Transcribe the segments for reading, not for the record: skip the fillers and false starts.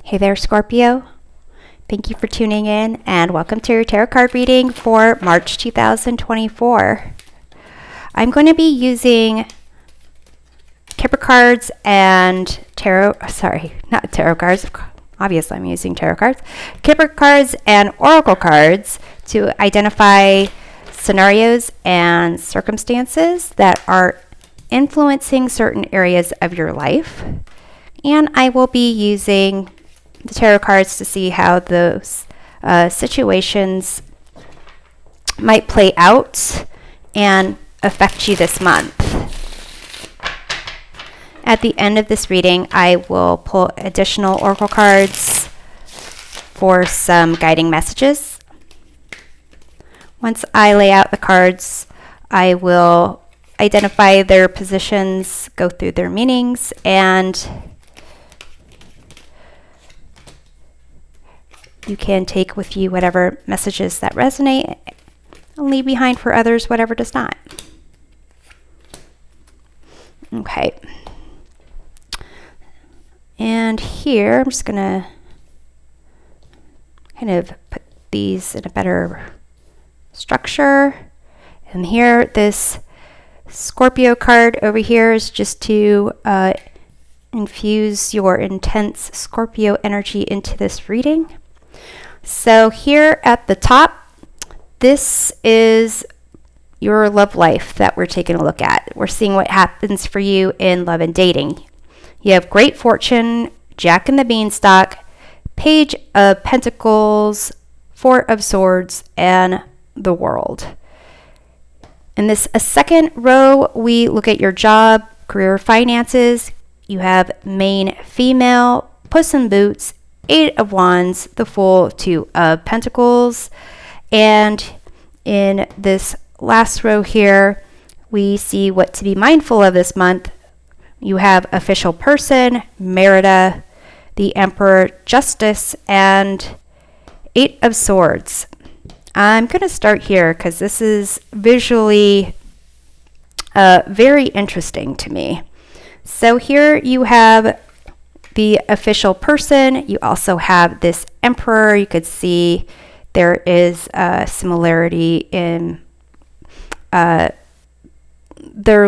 Hey there, Scorpio. Thank you for tuning in and welcome to your tarot card reading for March 2024. I'm going to be using Kipper cards and not tarot cards. Obviously, I'm using tarot cards. Kipper cards and oracle cards to identify scenarios and circumstances that are influencing certain areas of your life. And I will be using the tarot cards to see how those situations might play out and affect you this month. At the end of this reading, I will pull additional oracle cards for some guiding messages. Once I lay out the cards, I will identify their positions, go through their meanings, and you can take with you whatever messages that resonate and leave behind for others whatever does not. Okay. And here, I'm just going to kind of put these in a better structure. And here, this Scorpio card over here is just to infuse your intense Scorpio energy into this reading. So here at the top, this is your love life that we're taking a look at. We're seeing what happens for you in love and dating. You have great fortune, Jack and the Beanstalk, Page of Pentacles, Four of Swords, and the World. In this second row, we look at your job, career, finances. You have main female, Puss in Boots, Eight of Wands, the Fool, Two of Pentacles. And in this last row here, we see what to be mindful of this month. You have Official Person, Merida, the Emperor, Justice, and Eight of Swords. I'm going to start here because this is visually very interesting to me. So here you have the Official Person. You also have this Emperor. You could see there is a similarity in their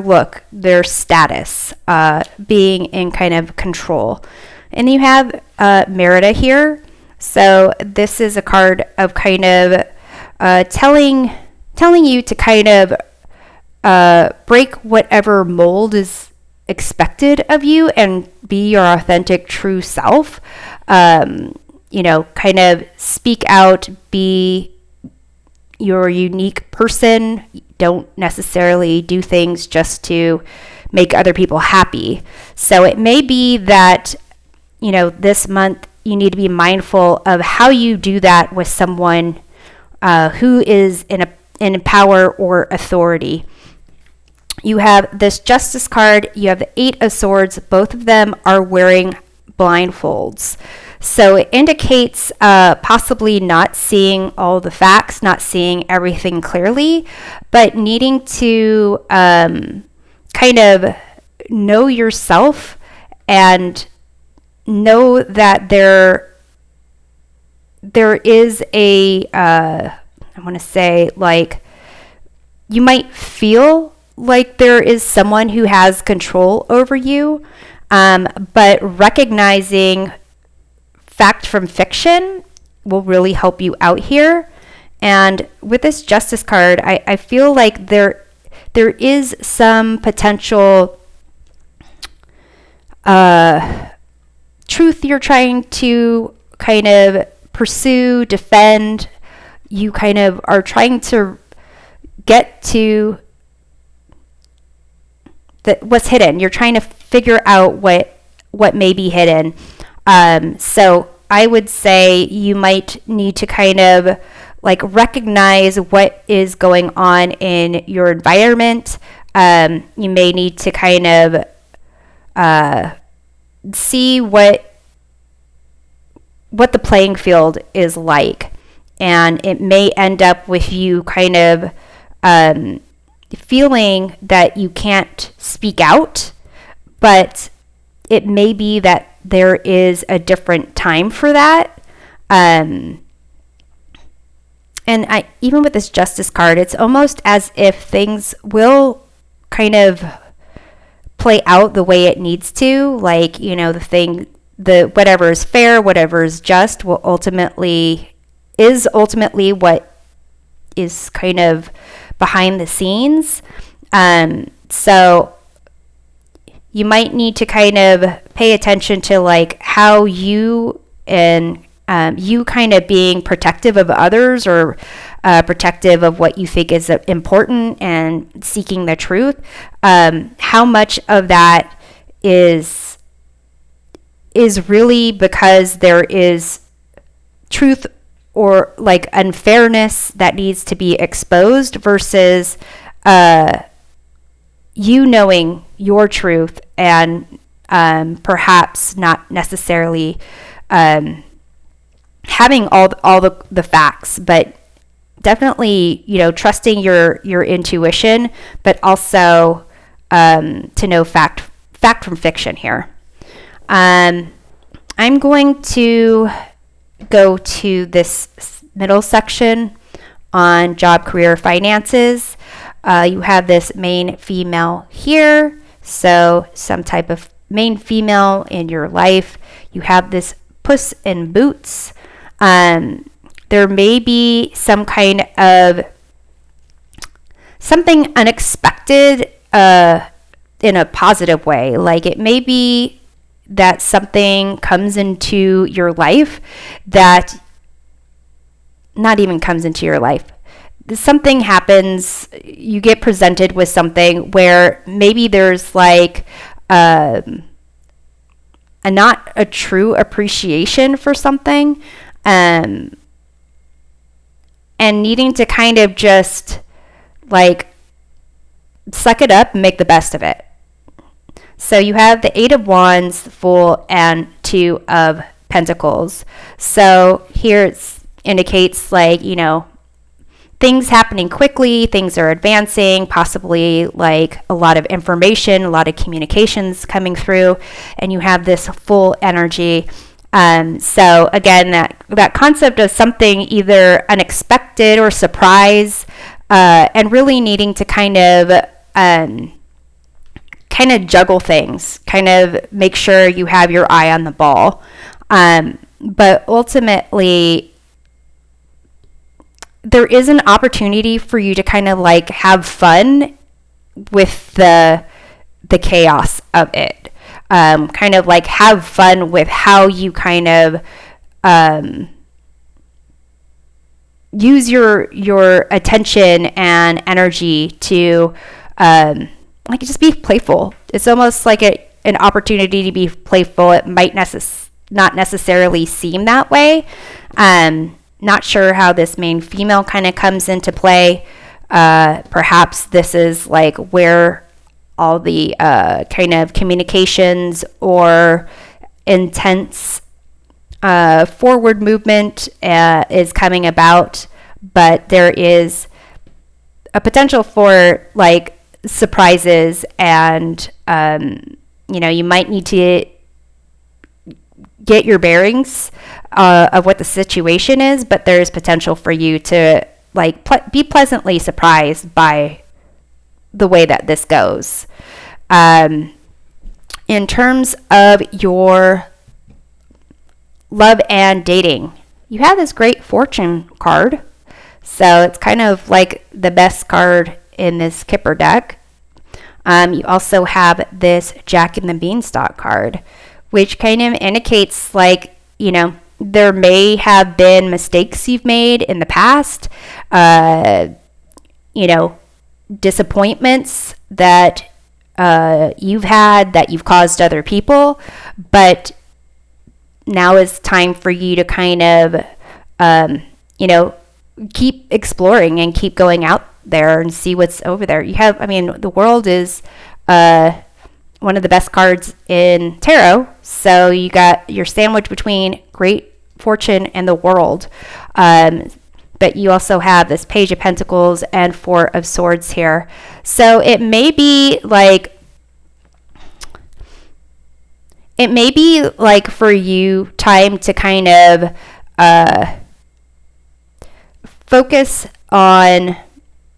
look, their status, being in kind of control. And you have Merida here. So this is a card of kind of telling you to kind of break whatever mold is expected of you and be your authentic true self. Kind of speak out, be your unique person. Don't necessarily do things just to make other people happy. So it may be that, this month you need to be mindful of how you do that with someone who is in power or authority. You have this Justice card. You have the Eight of Swords. Both of them are wearing blindfolds. So it indicates possibly not seeing all the facts, not seeing everything clearly, but needing to kind of know yourself and know that there is I want to say, like, you might feel like there is someone who has control over you, but recognizing fact from fiction will really help you out here. And with this Justice card, I feel like there is some potential truth you're trying to kind of pursue, defend. You kind of are trying to get to what's hidden. You're trying to figure out what may be hidden. So I would say you might need to kind of like recognize what is going on in your environment. You may need to kind of see what the playing field is like. And it may end up with you kind of feeling that you can't speak out, but it may be that there is a different time for that. And even with this Justice card, it's almost as if things will kind of play out the way it needs to. Like, the whatever is fair, whatever is just will ultimately what is kind of behind the scenes. So you might need to kind of pay attention to like how you and you kind of being protective of others, or protective of what you think is important and seeking the truth. How much of that is really because there is truth or like unfairness that needs to be exposed, versus you knowing your truth and perhaps not necessarily having all the facts, but definitely trusting your intuition, but also to know fact from fiction here. I'm going to go to this middle section on job, career, finances. You have this main female here, so some type of main female in your life. You have this Puss in Boots. There may be some kind of something unexpected in a positive way. Like it may be that something comes into your life that not even comes into your life. Something happens, you get presented with something where maybe there's like not a true appreciation for something, and needing to kind of just like suck it up and make the best of it. So you have the Eight of Wands, Fool, and Two of Pentacles. So here it indicates like, things happening quickly, things are advancing, possibly like a lot of information, a lot of communications coming through, and you have this full energy. So again, that concept of something either unexpected or surprise, and really needing to kind of juggle things, kind of make sure you have your eye on the ball. But ultimately, there is an opportunity for you to kind of like have fun with the chaos of it. Kind of like have fun with how you kind of use your attention and energy to like just be playful. It's almost like an opportunity to be playful. It might not necessarily seem that way. Not sure how this main female kind of comes into play. Perhaps this is like where all the kind of communications or intense forward movement is coming about, but there is a potential for like surprises, and you might need to get your bearings of what the situation is, but there's potential for you to like be pleasantly surprised by the way that this goes. In terms of your love and dating, you have this great Fortune card. So it's kind of like the best card in this Kipper deck. You also have this Jack and the Beanstalk card, which kind of indicates like, there may have been mistakes you've made in the past, disappointments that you've had that you've caused other people, but now is time for you to kind of, keep exploring and keep going out there and see what's over there. The world is one of the best cards in tarot. So you got your sandwich between great fortune and the world. But you also have this Page of Pentacles and Four of Swords here. So it may be like, it may be like for you time to kind of focus on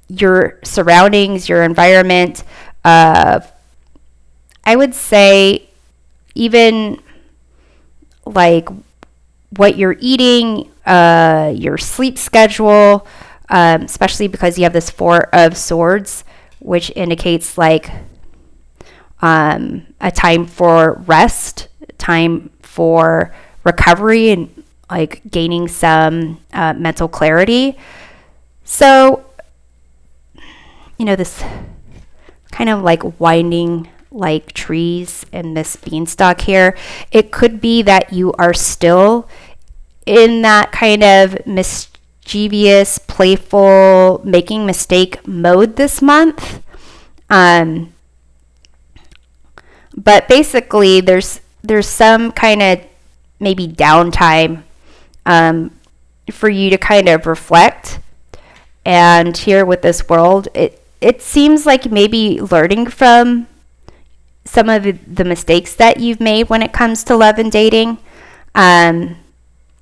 your surroundings, your environment. I would say even like what you're eating, your sleep schedule, especially because you have this Four of Swords, which indicates like a time for rest, time for recovery, and like gaining some mental clarity. So, this kind of like winding like trees in this beanstalk here, it could be that you are still in that kind of mischievous, playful, making mistake mode this month. But basically there's some kind of maybe downtime for you to kind of reflect. And here with this world, it seems like maybe learning from some of the mistakes that you've made when it comes to love and dating. And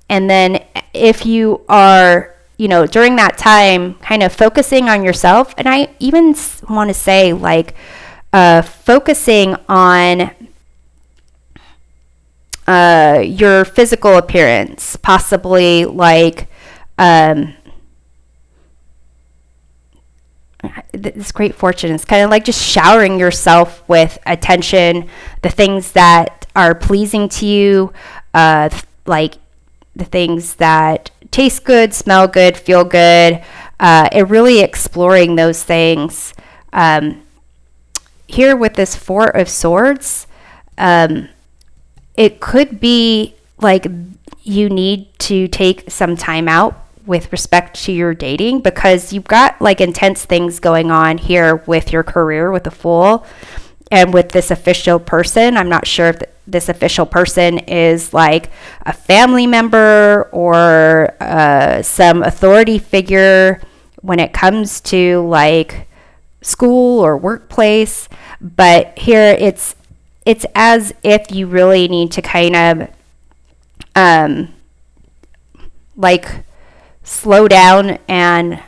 then if you are, during that time, kind of focusing on yourself, and I even want to say like focusing on your physical appearance, possibly like this great fortune is kind of like just showering yourself with attention, the things that are pleasing to you, like the things that taste good, smell good, feel good, and really exploring those things. Here with this Four of Swords, it could be like you need to take some time out with respect to your dating, because you've got like intense things going on here with your career with the Fool and with this official person. I'm not sure if this official person is like a family member or some authority figure when it comes to like school or workplace. But here it's as if you really need to kind of like slow down and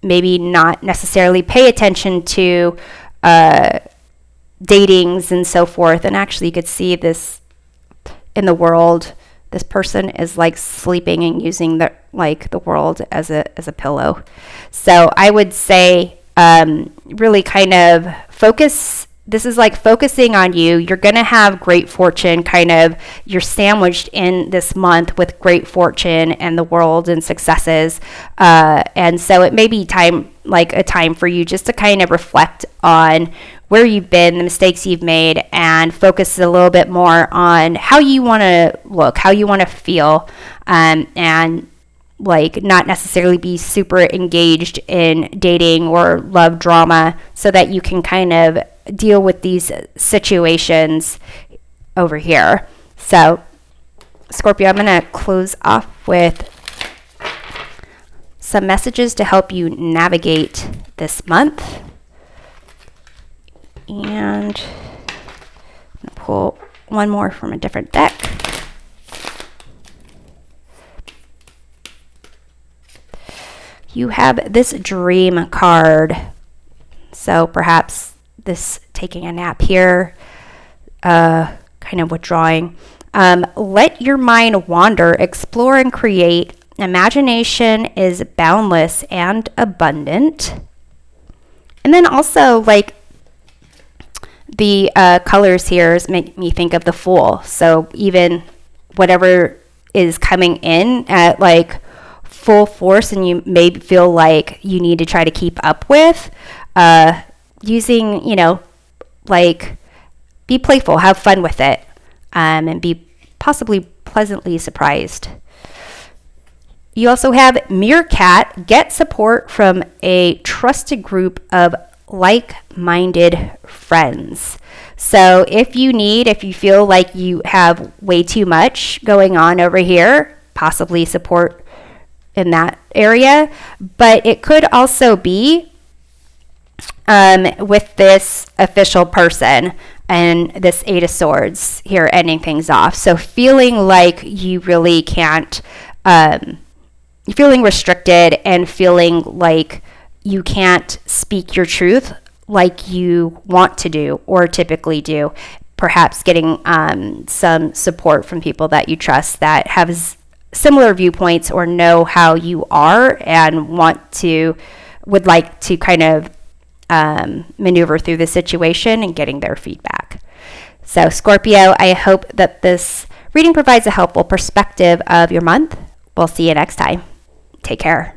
maybe not necessarily pay attention to datings and so forth. And actually you could see this in the world. This person is like sleeping and using the world as a pillow. So I would say really kind of focus. This is like focusing on you. You're going to have great fortune, kind of, you're sandwiched in this month with great fortune and the world and successes. And so it may be a time for you just to kind of reflect on where you've been, the mistakes you've made, and focus a little bit more on how you want to look, how you want to feel, and like not necessarily be super engaged in dating or love drama, so that you can kind of deal with these situations over here. So Scorpio, I'm going to close off with some messages to help you navigate this month. And I'm going to pull one more from a different deck. You have this Dream card. So perhaps this taking a nap here, kind of withdrawing. Let your mind wander, explore, and create. Imagination is boundless and abundant. And then also, like, the colors here make me think of the Fool. So even whatever is coming in at like full force and you may feel like you need to try to keep up with, using, like, be playful, have fun with it, and be possibly pleasantly surprised. You also have Meerkat. Get support from a trusted group of like-minded friends. So if you feel like you have way too much going on over here, possibly support in that area. But it could also be with this official person. and this Eight of Swords here ending things off. So feeling like you really can't, feeling restricted and feeling like you can't speak your truth like you want to do or typically do. Perhaps getting some support from people that you trust that have similar viewpoints or know how you are and would like to kind of maneuver through the situation and getting their feedback. So Scorpio, I hope that this reading provides a helpful perspective of your month. We'll see you next time. Take care.